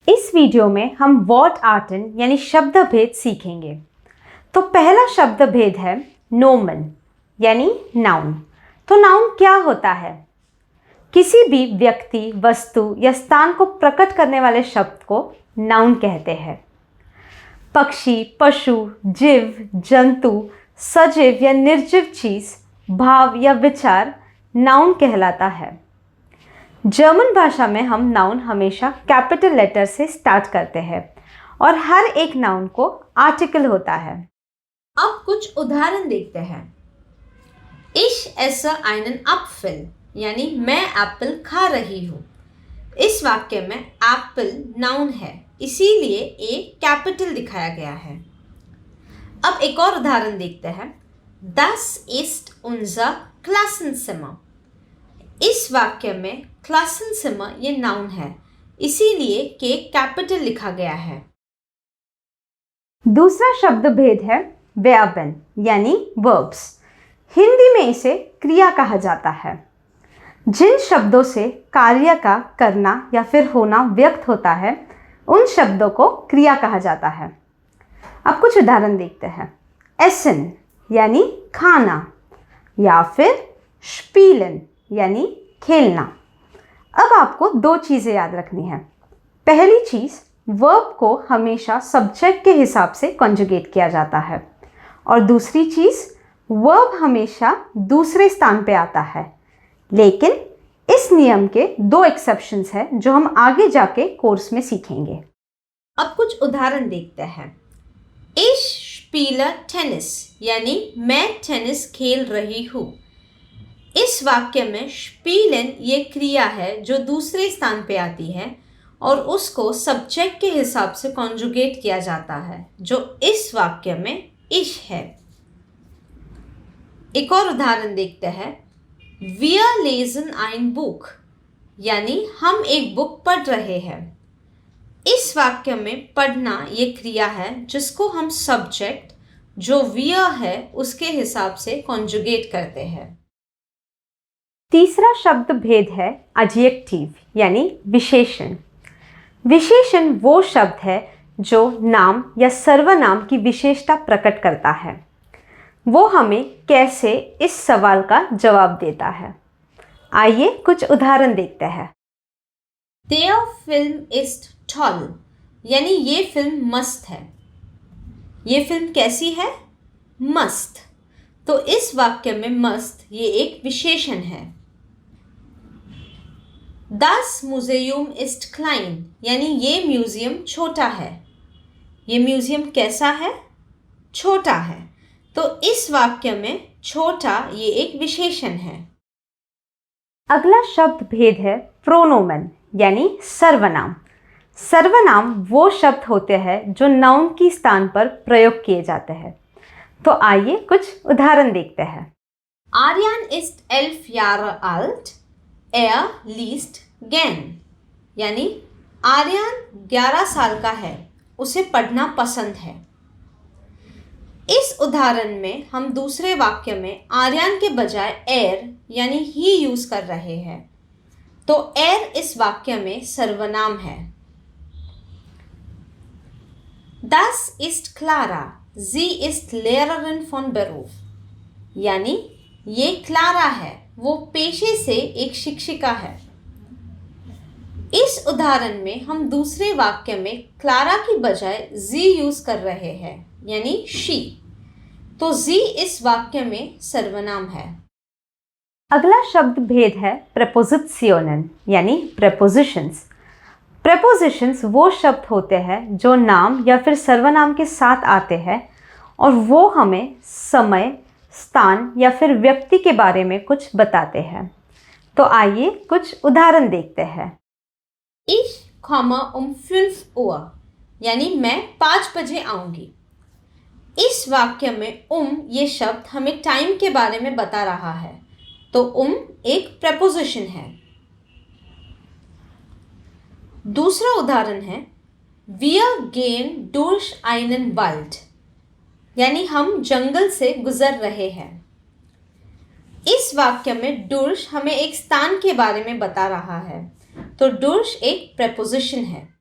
इस वीडियो में हम वर्ड आर्टन यानी शब्द भेद सीखेंगे। तो पहला शब्द भेद है नोमन यानी नाउन। तो नाउन क्या होता है? किसी भी व्यक्ति, वस्तु या स्थान को प्रकट करने वाले शब्द को नाउन कहते हैं। पक्षी, पशु, जीव, जंतु, सजीव या निर्जीव चीज, भाव या विचार नाउन कहलाता है। जर्मन भाषा में हम नाउन हमेशा कैपिटल लेटर से स्टार्ट करते हैं और हर एक नाउन को आर्टिकल होता है। अब कुछ उदाहरण देखते हैं। Ich esse einen Apfel यानी मैं एप्पल खा रही हूँ। इस वाक्य में एप्पल नाउन है, इसीलिए ए कैपिटल दिखाया गया है। अब एक और उदाहरण देखते हैं। Das ist unser Klassenzimmer। इस वाक्य में Klassenzimmer ये नाउन है, इसीलिए के कैपिटल लिखा गया है। दूसरा शब्द भेद है verben यानी verbs। हिंदी में इसे क्रिया कहा जाता है। जिन शब्दों से कार्य का करना या फिर होना व्यक्त होता है, उन शब्दों को क्रिया कहा जाता है। अब कुछ उदाहरण देखते हैं। essen यानी खाना या फिर spielen यानी खेलना। अब आपको दो चीज़ें याद रखनी है। पहली चीज़, वर्ब को हमेशा सब्जेक्ट के हिसाब से कॉन्जुगेट किया जाता है और दूसरी चीज़, वर्ब हमेशा दूसरे स्थान पे आता है। लेकिन इस नियम के दो एक्सेप्शंस हैं जो हम आगे जाके कोर्स में सीखेंगे। अब कुछ उदाहरण देखते हैं। Ich spiele Tennis यानी मैं टेनिस खेल रही हूँ। इस वाक्य में spielen ये क्रिया है जो दूसरे स्थान पे आती है और उसको सब्जेक्ट के हिसाब से कॉन्जुगेट किया जाता है, जो इस वाक्य में ich है। एक और उदाहरण देखते हैं। Wir lesen ein Buch यानी हम एक बुक पढ़ रहे हैं। इस वाक्य में पढ़ना ये क्रिया है जिसको हम सब्जेक्ट जो wir है उसके हिसाब से कॉन्जुगेट करते हैं। तीसरा शब्द भेद है एडजेक्टिव यानी विशेषण। विशेषण वो शब्द है जो नाम या सर्वनाम की विशेषता प्रकट करता है। वो हमें कैसे इस सवाल का जवाब देता है। आइए कुछ उदाहरण देखते हैं। Der Film ist toll यानी ये फिल्म मस्त है। ये फिल्म कैसी है? मस्त। तो इस वाक्य में मस्त ये एक विशेषण है। Das Museum ist klein यानी ये म्यूजियम छोटा है। ये म्यूजियम कैसा है? छोटा है। तो इस वाक्य में छोटा ये एक विशेषण है। अगला शब्द भेद है प्रोनोमेन यानी सर्वनाम। सर्वनाम वो शब्द होते हैं जो नाउन की स्थान पर प्रयोग किए जाते हैं। तो आइए कुछ उदाहरण देखते हैं। Aryan ist 11 Jahre alt, er liest gern यानी आर्यन 11 साल का है, उसे पढ़ना पसंद है। इस उदाहरण में हम दूसरे वाक्य में आर्यन के बजाय एर यानी ही यूज कर रहे हैं, तो एर इस वाक्य में सर्वनाम है। Das ist Clara, sie ist Lehrerin von Beruf यानी ये क्लारा है, वो पेशे से एक शिक्षिका है। इस उदाहरण में हम दूसरे वाक्य में क्लारा की बजाय जी यूज कर रहे हैं यानी शी, तो जी इस वाक्य में सर्वनाम है। अगला शब्द भेद है प्रेपोजिशनन यानी प्रेपोजिशंस। प्रेपोजिशंस वो शब्द होते हैं जो नाम या फिर सर्वनाम के साथ आते हैं और वो हमें समय, स्थान या फिर व्यक्ति के बारे में कुछ बताते हैं। तो आइए कुछ उदाहरण देखते हैं। Ich komme um 5 Uhr यानी मैं 5 बजे आऊंगी। इस वाक्य में ये शब्द हमें टाइम के बारे में बता रहा है, तो एक प्रेपोजिशन है। दूसरा उदाहरण है Wir gehen durch einen Wald यानी हम जंगल से गुजर रहे हैं। इस वाक्य में durch हमें एक स्थान के बारे में बता रहा है, तो durch एक प्रेपोजिशन है।